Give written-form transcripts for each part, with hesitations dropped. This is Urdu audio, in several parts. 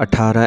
18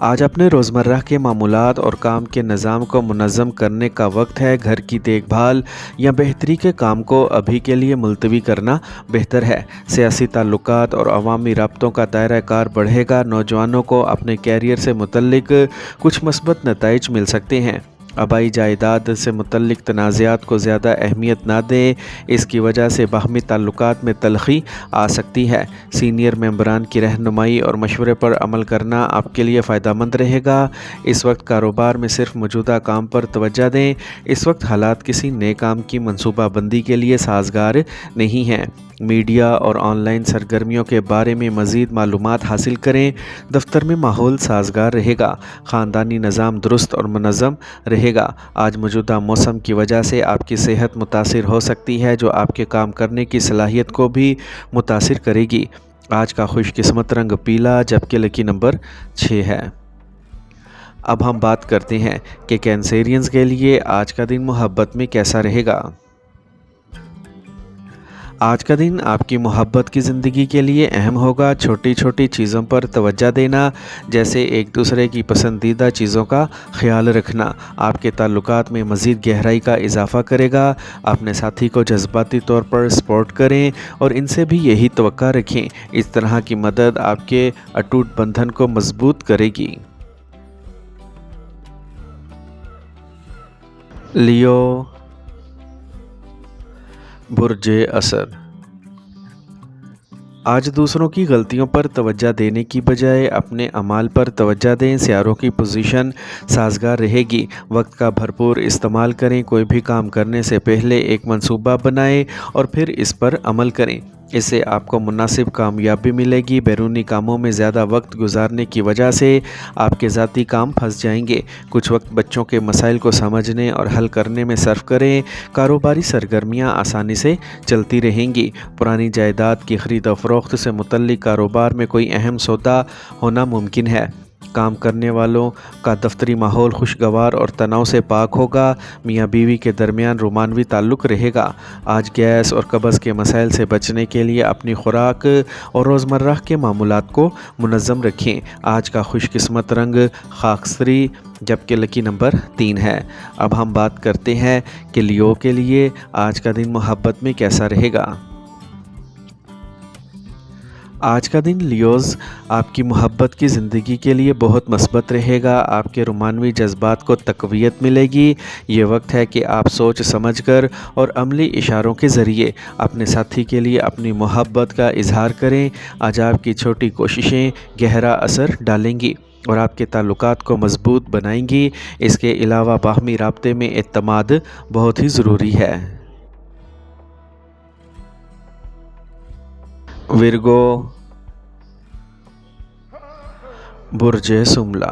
آج اپنے روزمرہ کے معمولات اور کام کے نظام کو منظم کرنے کا وقت ہے۔ گھر کی دیکھ بھال یا بہتری کے کام کو ابھی کے لیے ملتوی کرنا بہتر ہے۔ سیاسی تعلقات اور عوامی رابطوں کا دائرہ کار بڑھے گا۔ نوجوانوں کو اپنے کیریئر سے متعلق کچھ مثبت نتائج مل سکتے ہیں۔ آبائی جائیداد سے متعلق تنازعات کو زیادہ اہمیت نہ دیں، اس کی وجہ سے باہمی تعلقات میں تلخی آ سکتی ہے۔ سینئر ممبران کی رہنمائی اور مشورے پر عمل کرنا آپ کے لیے فائدہ مند رہے گا۔ اس وقت کاروبار میں صرف موجودہ کام پر توجہ دیں۔ اس وقت حالات کسی نئے کام کی منصوبہ بندی کے لیے سازگار نہیں ہیں۔ میڈیا اور آن لائن سرگرمیوں کے بارے میں مزید معلومات حاصل کریں۔ دفتر میں ماحول سازگار رہے گا۔ خاندانی نظام درست اور منظم رہے گا۔ آج موجودہ موسم کی وجہ سے آپ کی صحت متاثر ہو سکتی ہے، جو آپ کے کام کرنے کی صلاحیت کو بھی متاثر کرے گی۔ آج کا خوش قسمت رنگ پیلا، جبکہ لکی نمبر 6 ہے۔ اب ہم بات کرتے ہیں کہ کینسیرینز کے لیے آج کا دن محبت میں کیسا رہے گا۔ آج کا دن آپ کی محبت کی زندگی کے لیے اہم ہوگا۔ چھوٹی چھوٹی چیزوں پر توجہ دینا، جیسے ایک دوسرے کی پسندیدہ چیزوں کا خیال رکھنا، آپ کے تعلقات میں مزید گہرائی کا اضافہ کرے گا۔ اپنے ساتھی کو جذباتی طور پر سپورٹ کریں اور ان سے بھی یہی توقع رکھیں۔ اس طرح کی مدد آپ کے اٹوٹ بندھن کو مضبوط کرے گی۔ لیو، برج اسد۔ آج دوسروں کی غلطیوں پر توجہ دینے کی بجائے اپنے اعمال پر توجہ دیں۔ سیاروں کی پوزیشن سازگار رہے گی۔ وقت کا بھرپور استعمال کریں۔ کوئی بھی کام کرنے سے پہلے ایک منصوبہ بنائیں اور پھر اس پر عمل کریں۔ اس سے آپ کو مناسب کامیابی ملے گی۔ بیرونی کاموں میں زیادہ وقت گزارنے کی وجہ سے آپ کے ذاتی کام پھنس جائیں گے۔ کچھ وقت بچوں کے مسائل کو سمجھنے اور حل کرنے میں صرف کریں۔ کاروباری سرگرمیاں آسانی سے چلتی رہیں گی۔ پرانی جائیداد کی خرید و فروخت سے متعلق کاروبار میں کوئی اہم سودا ہونا ممکن ہے۔ کام کرنے والوں کا دفتری ماحول خوشگوار اور تناؤ سے پاک ہوگا۔ میاں بیوی کے درمیان رومانوی تعلق رہے گا۔ آج گیس اور قبض کے مسائل سے بچنے کے لیے اپنی خوراک اور روزمرہ کے معمولات کو منظم رکھیں۔ آج کا خوش قسمت رنگ خاکستری، جبکہ لکی نمبر 3 ہے۔ اب ہم بات کرتے ہیں کہ لیو کے لیے آج کا دن محبت میں کیسا رہے گا۔ آج کا دن لیوز آپ کی محبت کی زندگی کے لیے بہت مثبت رہے گا۔ آپ کے رومانوی جذبات کو تقویت ملے گی۔ یہ وقت ہے کہ آپ سوچ سمجھ کر اور عملی اشاروں کے ذریعے اپنے ساتھی کے لیے اپنی محبت کا اظہار کریں۔ آج آپ کی چھوٹی کوششیں گہرا اثر ڈالیں گی اور آپ کے تعلقات کو مضبوط بنائیں گی۔ اس کے علاوہ باہمی رابطے میں اعتماد بہت ہی ضروری ہے۔ ورگو، برج سملا۔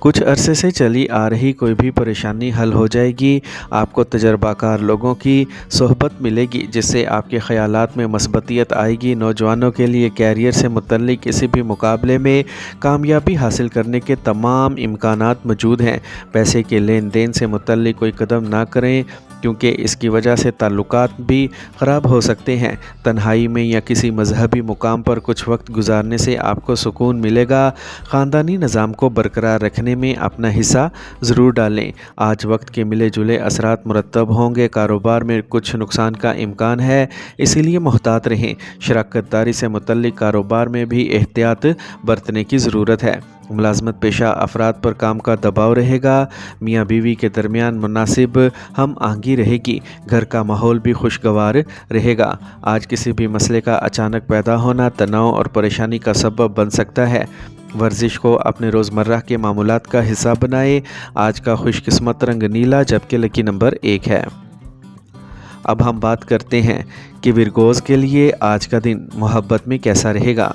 کچھ عرصے سے چلی آ رہی کوئی بھی پریشانی حل ہو جائے گی۔ آپ کو تجربہ کار لوگوں کی صحبت ملے گی، جس سے آپ کے خیالات میں مثبتیت آئے گی۔ نوجوانوں کے لیے کیریئر سے متعلق کسی بھی مقابلے میں کامیابی حاصل کرنے کے تمام امکانات موجود ہیں۔ پیسے کے لین دین سے متعلق کوئی قدم نہ کریں، کیونکہ اس کی وجہ سے تعلقات بھی خراب ہو سکتے ہیں۔ تنہائی میں یا کسی مذہبی مقام پر کچھ وقت گزارنے سے آپ کو سکون ملے گا۔ خاندانی نظام کو برقرار رکھنے میں اپنا حصہ ضرور ڈالیں۔ آج وقت کے ملے جلے اثرات مرتب ہوں گے۔ کاروبار میں کچھ نقصان کا امکان ہے، اسی لیے محتاط رہیں۔ شراکت داری سے متعلق کاروبار میں بھی احتیاط برتنے کی ضرورت ہے۔ ملازمت پیشہ افراد پر کام کا دباؤ رہے گا۔ میاں بیوی کے درمیان مناسب ہم آہنگی رہے گی۔ گھر کا ماحول بھی خوشگوار رہے گا۔ آج کسی بھی مسئلے کا اچانک پیدا ہونا تناؤ اور پریشانی کا سبب بن سکتا ہے۔ ورزش کو اپنے روزمرہ کے معمولات کا حصہ بنائیں۔ آج کا خوش قسمت رنگ نیلا، جبکہ لکی نمبر 1 ہے۔ اب ہم بات کرتے ہیں کہ ورگوز کے لیے آج کا دن محبت میں کیسا رہے گا۔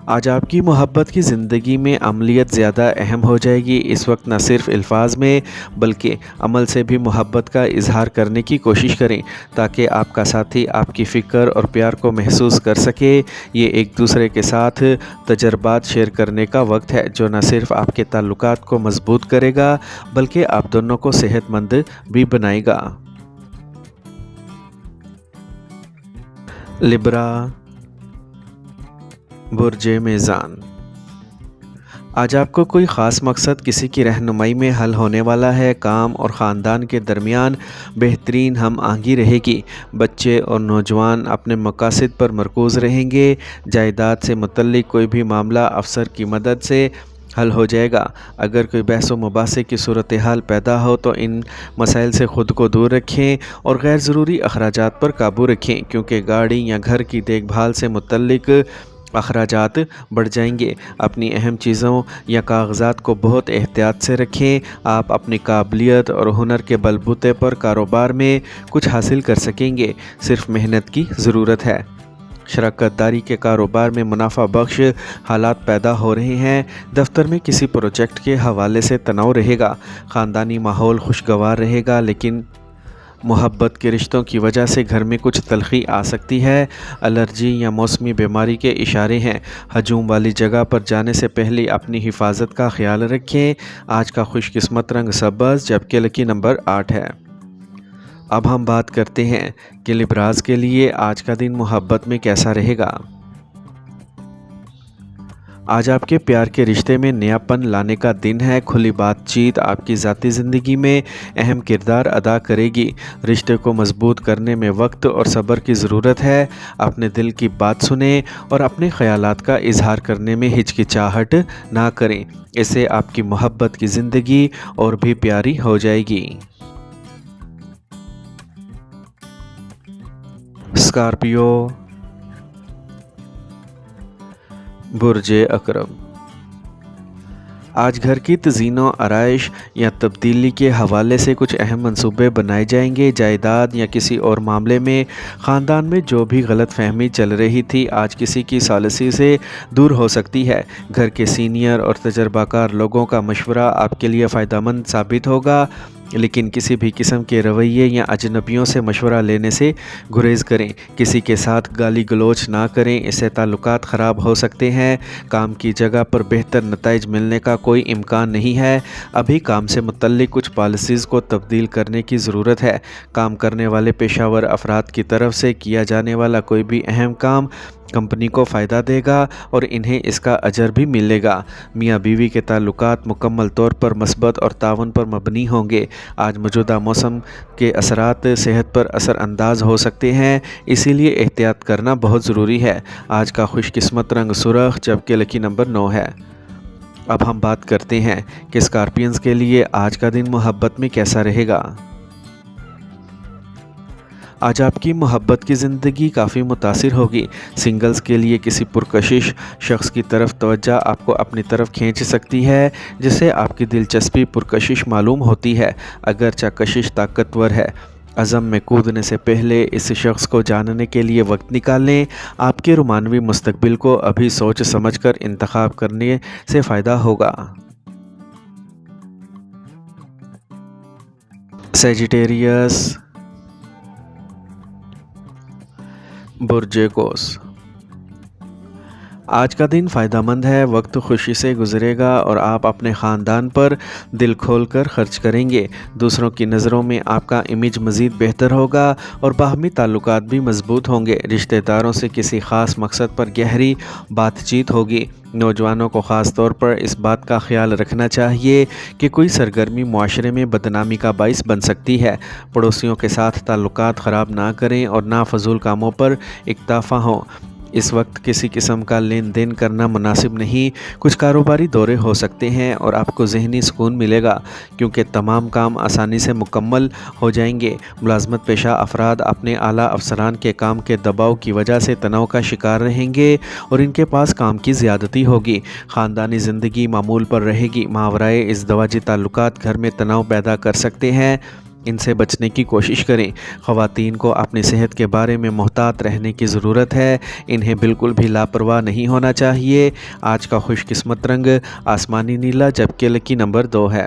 آج آپ کی محبت کی زندگی میں عملیت زیادہ اہم ہو جائے گی۔ اس وقت نہ صرف الفاظ میں بلکہ عمل سے بھی محبت کا اظہار کرنے کی کوشش کریں، تاکہ آپ کا ساتھی آپ کی فکر اور پیار کو محسوس کر سکے۔ یہ ایک دوسرے کے ساتھ تجربات شیئر کرنے کا وقت ہے، جو نہ صرف آپ کے تعلقات کو مضبوط کرے گا بلکہ آپ دونوں کو صحت مند بھی بنائے گا۔ لبرا، برج میزان، آج آپ کو کوئی خاص مقصد کسی کی رہنمائی میں حل ہونے والا ہے۔ کام اور خاندان کے درمیان بہترین ہم آہنگی رہے گی۔ بچے اور نوجوان اپنے مقاصد پر مرکوز رہیں گے۔ جائیداد سے متعلق کوئی بھی معاملہ افسر کی مدد سے حل ہو جائے گا۔ اگر کوئی بحث و مباحثے کی صورتحال پیدا ہو تو ان مسائل سے خود کو دور رکھیں اور غیر ضروری اخراجات پر قابو رکھیں، کیونکہ گاڑی یا گھر کی دیکھ بھال سے متعلق اخراجات بڑھ جائیں گے۔ اپنی اہم چیزوں یا کاغذات کو بہت احتیاط سے رکھیں۔ آپ اپنی قابلیت اور ہنر کے بل بوتے پر کاروبار میں کچھ حاصل کر سکیں گے، صرف محنت کی ضرورت ہے۔ شراکت داری کے کاروبار میں منافع بخش حالات پیدا ہو رہے ہیں۔ دفتر میں کسی پروجیکٹ کے حوالے سے تناؤ رہے گا۔ خاندانی ماحول خوشگوار رہے گا، لیکن محبت کے رشتوں کی وجہ سے گھر میں کچھ تلخی آ سکتی ہے۔ الرجی یا موسمی بیماری کے اشارے ہیں۔ ہجوم والی جگہ پر جانے سے پہلے اپنی حفاظت کا خیال رکھیں۔ آج کا خوش قسمت رنگ سبز، جبکہ لکی نمبر 8 ہے۔ اب ہم بات کرتے ہیں کہ لبراز کے لیے آج کا دن محبت میں کیسا رہے گا۔ آج آپ کے پیار کے رشتے میں نیا پن لانے کا دن ہے۔ کھلی بات چیت آپ کی ذاتی زندگی میں اہم کردار ادا کرے گی۔ رشتے کو مضبوط کرنے میں وقت اور صبر کی ضرورت ہے۔ اپنے دل کی بات سنیں اور اپنے خیالات کا اظہار کرنے میں ہچکچاہٹ نہ کریں۔ اس سے آپ کی محبت کی زندگی اور بھی پیاری ہو جائے گی۔ اسکارپیو، برج عقرب، آج گھر کی تزئین و آرائش یا تبدیلی کے حوالے سے کچھ اہم منصوبے بنائے جائیں گے۔ جائیداد یا کسی اور معاملے میں خاندان میں جو بھی غلط فہمی چل رہی تھی، آج کسی کی ثالثی سے دور ہو سکتی ہے۔ گھر کے سینئر اور تجربہ کار لوگوں کا مشورہ آپ کے لیے فائدہ مند ثابت ہوگا، لیکن کسی بھی قسم کے رویے یا اجنبیوں سے مشورہ لینے سے گریز کریں۔ کسی کے ساتھ گالی گلوچ نہ کریں، اس سے تعلقات خراب ہو سکتے ہیں۔ کام کی جگہ پر بہتر نتائج ملنے کا کوئی امکان نہیں ہے۔ ابھی کام سے متعلق کچھ پالیسیز کو تبدیل کرنے کی ضرورت ہے۔ کام کرنے والے پیشہ ور افراد کی طرف سے کیا جانے والا کوئی بھی اہم کام کمپنی کو فائدہ دے گا اور انہیں اس کا اجر بھی ملے گا۔ میاں بیوی کے تعلقات مکمل طور پر مثبت اور تعاون پر مبنی ہوں گے۔ آج موجودہ موسم کے اثرات صحت پر اثر انداز ہو سکتے ہیں، اسی لیے احتیاط کرنا بہت ضروری ہے۔ آج کا خوش قسمت رنگ سرخ، جبکہ لکی نمبر 9 ہے۔ اب ہم بات کرتے ہیں کہ اسکارپینز کے لیے آج کا دن محبت میں کیسا رہے گا۔ آج آپ کی محبت کی زندگی کافی متاثر ہوگی۔ سنگلز کے لیے کسی پرکشش شخص کی طرف توجہ آپ کو اپنی طرف کھینچ سکتی ہے، جس سے آپ کی دلچسپی پرکشش معلوم ہوتی ہے، اگرچہ کشش طاقتور ہے۔ عزم میں کودنے سے پہلے اس شخص کو جاننے کے لیے وقت نکالیں۔ آپ کے رومانوی مستقبل کو ابھی سوچ سمجھ کر انتخاب کرنے سے فائدہ ہوگا۔ سیجیٹیریس، برج قوس، آج کا دن فائدہ مند ہے۔ وقت خوشی سے گزرے گا اور آپ اپنے خاندان پر دل کھول کر خرچ کریں گے۔ دوسروں کی نظروں میں آپ کا امیج مزید بہتر ہوگا اور باہمی تعلقات بھی مضبوط ہوں گے۔ رشتہ داروں سے کسی خاص مقصد پر گہری بات چیت ہوگی۔ نوجوانوں کو خاص طور پر اس بات کا خیال رکھنا چاہیے کہ کوئی سرگرمی معاشرے میں بدنامی کا باعث بن سکتی ہے۔ پڑوسیوں کے ساتھ تعلقات خراب نہ کریں اور نہ فضول کاموں پر اکتفا ہوں۔ اس وقت کسی قسم کا لین دین کرنا مناسب نہیں۔ کچھ کاروباری دورے ہو سکتے ہیں اور آپ کو ذہنی سکون ملے گا، کیونکہ تمام کام آسانی سے مکمل ہو جائیں گے۔ ملازمت پیشہ افراد اپنے اعلیٰ افسران کے کام کے دباؤ کی وجہ سے تناؤ کا شکار رہیں گے اور ان کے پاس کام کی زیادتی ہوگی۔ خاندانی زندگی معمول پر رہے گی۔ ماورائے ازدواجی تعلقات گھر میں تناؤ پیدا کر سکتے ہیں، ان سے بچنے کی کوشش کریں۔ خواتین کو اپنی صحت کے بارے میں محتاط رہنے کی ضرورت ہے، انہیں بالکل بھی لاپرواہ نہیں ہونا چاہیے۔ آج کا خوش قسمت رنگ آسمانی نیلا، جبکہ لکی نمبر 2 ہے۔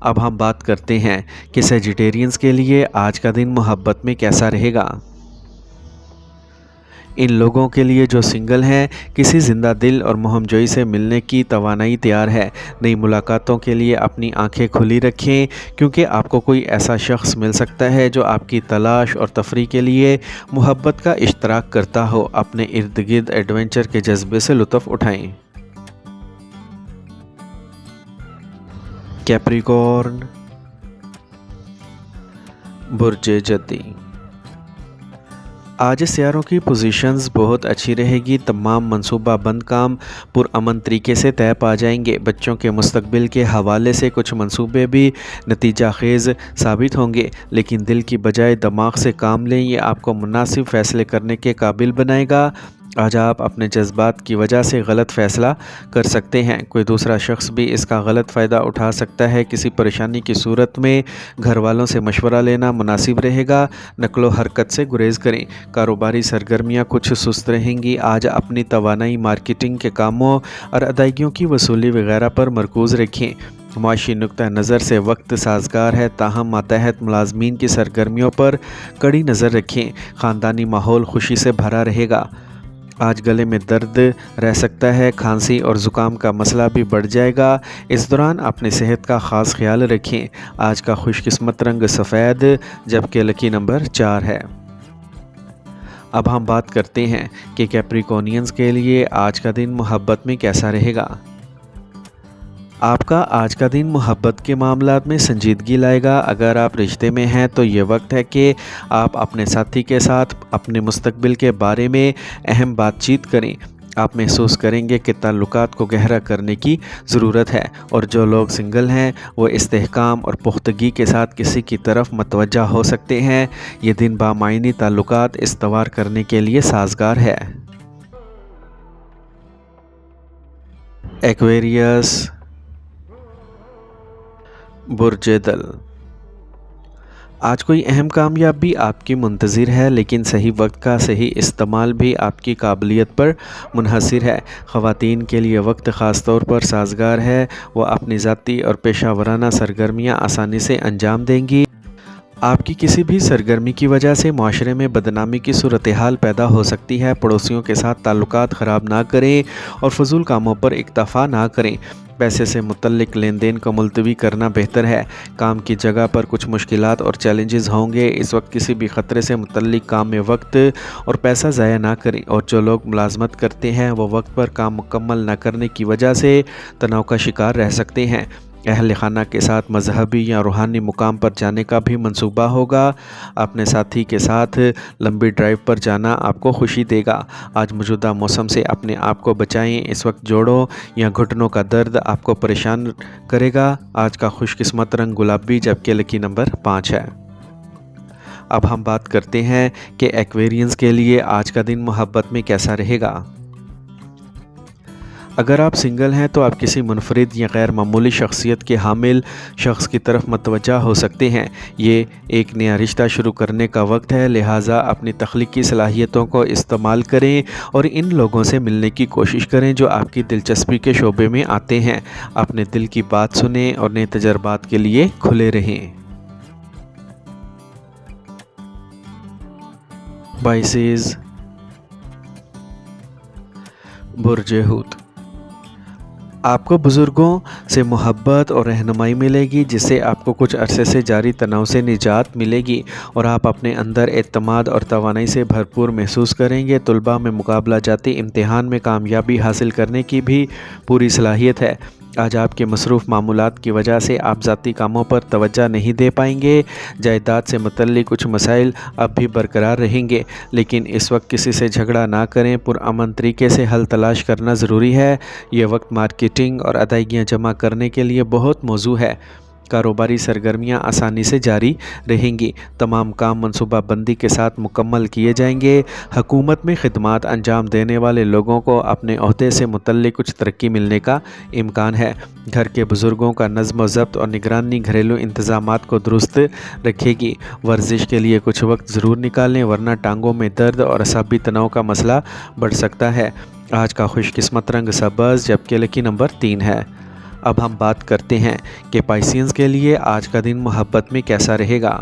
اب ہم بات کرتے ہیں کہ سیجیٹیرینز کے لیے آج کا دن محبت میں کیسا رہے گا۔ ان لوگوں کے لیے جو سنگل ہیں کسی زندہ دل اور مہم جوئی سے ملنے کی توانائی تیار ہے۔ نئی ملاقاتوں کے لیے اپنی آنکھیں کھلی رکھیں کیونکہ آپ کو کوئی ایسا شخص مل سکتا ہے جو آپ کی تلاش اور تفریح کے لیے محبت کا اشتراک کرتا ہو۔ اپنے ارد گرد ایڈونچر کے جذبے سے لطف اٹھائیں۔ کیپریکورن، برج جدی۔ آج سیاروں کی پوزیشنز بہت اچھی رہے گی۔ تمام منصوبہ بند کام پرامن طریقے سے طے پا جائیں گے۔ بچوں کے مستقبل کے حوالے سے کچھ منصوبے بھی نتیجہ خیز ثابت ہوں گے، لیکن دل کی بجائے دماغ سے کام لیں، یہ آپ کو مناسب فیصلے کرنے کے قابل بنائے گا۔ آج آپ اپنے جذبات کی وجہ سے غلط فیصلہ کر سکتے ہیں، کوئی دوسرا شخص بھی اس کا غلط فائدہ اٹھا سکتا ہے۔ کسی پریشانی کی صورت میں گھر والوں سے مشورہ لینا مناسب رہے گا۔ نقل و حرکت سے گریز کریں۔ کاروباری سرگرمیاں کچھ سست رہیں گی۔ آج اپنی توانائی مارکیٹنگ کے کاموں اور ادائیگیوں کی وصولی وغیرہ پر مرکوز رکھیں۔ معاشی نقطہ نظر سے وقت سازگار ہے، تاہم ماتحت ملازمین کی سرگرمیوں پر کڑی نظر رکھیں۔ خاندانی ماحول خوشی سے بھرا رہے گا۔ آج گلے میں درد رہ سکتا ہے، کھانسی اور زکام کا مسئلہ بھی بڑھ جائے گا۔ اس دوران اپنی صحت کا خاص خیال رکھیں۔ آج کا خوش قسمت رنگ سفید جبکہ لکی نمبر 4 ہے۔ اب ہم بات کرتے ہیں کہ کیپریکونینز کے لیے آج کا دن محبت میں کیسا رہے گا۔ آپ کا آج کا دن محبت کے معاملات میں سنجیدگی لائے گا۔ اگر آپ رشتے میں ہیں تو یہ وقت ہے کہ آپ اپنے ساتھی کے ساتھ اپنے مستقبل کے بارے میں اہم بات چیت کریں۔ آپ محسوس کریں گے کہ تعلقات کو گہرا کرنے کی ضرورت ہے، اور جو لوگ سنگل ہیں وہ استحکام اور پختگی کے ساتھ کسی کی طرف متوجہ ہو سکتے ہیں۔ یہ دن بامعنی تعلقات استوار کرنے کے لیے سازگار ہے۔ ایکویریس، برج دل۔ آج کوئی اہم کامیابی آپ کی منتظر ہے، لیکن صحیح وقت کا صحیح استعمال بھی آپ کی قابلیت پر منحصر ہے۔ خواتین کے لیے وقت خاص طور پر سازگار ہے، وہ اپنی ذاتی اور پیشہ ورانہ سرگرمیاں آسانی سے انجام دیں گی۔ آپ کی کسی بھی سرگرمی کی وجہ سے معاشرے میں بدنامی کی صورتحال پیدا ہو سکتی ہے۔ پڑوسیوں کے ساتھ تعلقات خراب نہ کریں اور فضول کاموں پر اکتفا نہ کریں۔ پیسے سے متعلق لین دین کو ملتوی کرنا بہتر ہے۔ کام کی جگہ پر کچھ مشکلات اور چیلنجز ہوں گے۔ اس وقت کسی بھی خطرے سے متعلق کام میں وقت اور پیسہ ضائع نہ کریں، اور جو لوگ ملازمت کرتے ہیں وہ وقت پر کام مکمل نہ کرنے کی وجہ سے تناؤ کا شکار رہ سکتے ہیں۔ اہل خانہ کے ساتھ مذہبی یا روحانی مقام پر جانے کا بھی منصوبہ ہوگا۔ اپنے ساتھی کے ساتھ لمبی ڈرائیو پر جانا آپ کو خوشی دے گا۔ آج موجودہ موسم سے اپنے آپ کو بچائیں۔ اس وقت جوڑوں یا گھٹنوں کا درد آپ کو پریشان کرے گا۔ آج کا خوش قسمت رنگ گلابی جبکہ لکی نمبر 5 ہے۔ اب ہم بات کرتے ہیں کہ ایکویرینز کے لیے آج کا دن محبت میں کیسا رہے گا۔ اگر آپ سنگل ہیں تو آپ کسی منفرد یا غیر معمولی شخصیت کے حامل شخص کی طرف متوجہ ہو سکتے ہیں۔ یہ ایک نیا رشتہ شروع کرنے کا وقت ہے، لہٰذا اپنی تخلیقی صلاحیتوں کو استعمال کریں اور ان لوگوں سے ملنے کی کوشش کریں جو آپ کی دلچسپی کے شعبے میں آتے ہیں۔ اپنے دل کی بات سنیں اور نئے تجربات کے لیے کھلے رہیں۔ پائسیز، برج حوت۔ آپ کو بزرگوں سے محبت اور رہنمائی ملے گی، جس سے آپ کو کچھ عرصے سے جاری تناؤ سے نجات ملے گی اور آپ اپنے اندر اعتماد اور توانائی سے بھرپور محسوس کریں گے۔ طلباء میں مقابلہ جاتی امتحان میں کامیابی حاصل کرنے کی بھی پوری صلاحیت ہے۔ آج آپ کے مصروف معمولات کی وجہ سے آپ ذاتی کاموں پر توجہ نہیں دے پائیں گے۔ جائیداد سے متعلق کچھ مسائل اب بھی برقرار رہیں گے، لیکن اس وقت کسی سے جھگڑا نہ کریں۔ پرامن طریقے سے حل تلاش کرنا ضروری ہے۔ یہ وقت مارکیٹنگ اور ادائیگیاں جمع کرنے کے لیے بہت موزوں ہے۔ کاروباری سرگرمیاں آسانی سے جاری رہیں گی۔ تمام کام منصوبہ بندی کے ساتھ مکمل کیے جائیں گے۔ حکومت میں خدمات انجام دینے والے لوگوں کو اپنے عہدے سے متعلق کچھ ترقی ملنے کا امکان ہے۔ گھر کے بزرگوں کا نظم و ضبط اور نگرانی گھریلو انتظامات کو درست رکھے گی۔ ورزش کے لیے کچھ وقت ضرور نکالیں، ورنہ ٹانگوں میں درد اور اعصابی تناؤ کا مسئلہ بڑھ سکتا ہے۔ آج کا خوش قسمت رنگ سبز جبکہ لکی نمبر 3 ہے۔ اب ہم بات کرتے ہیں کہ پائسینز کے لیے آج کا دن محبت میں کیسا رہے گا۔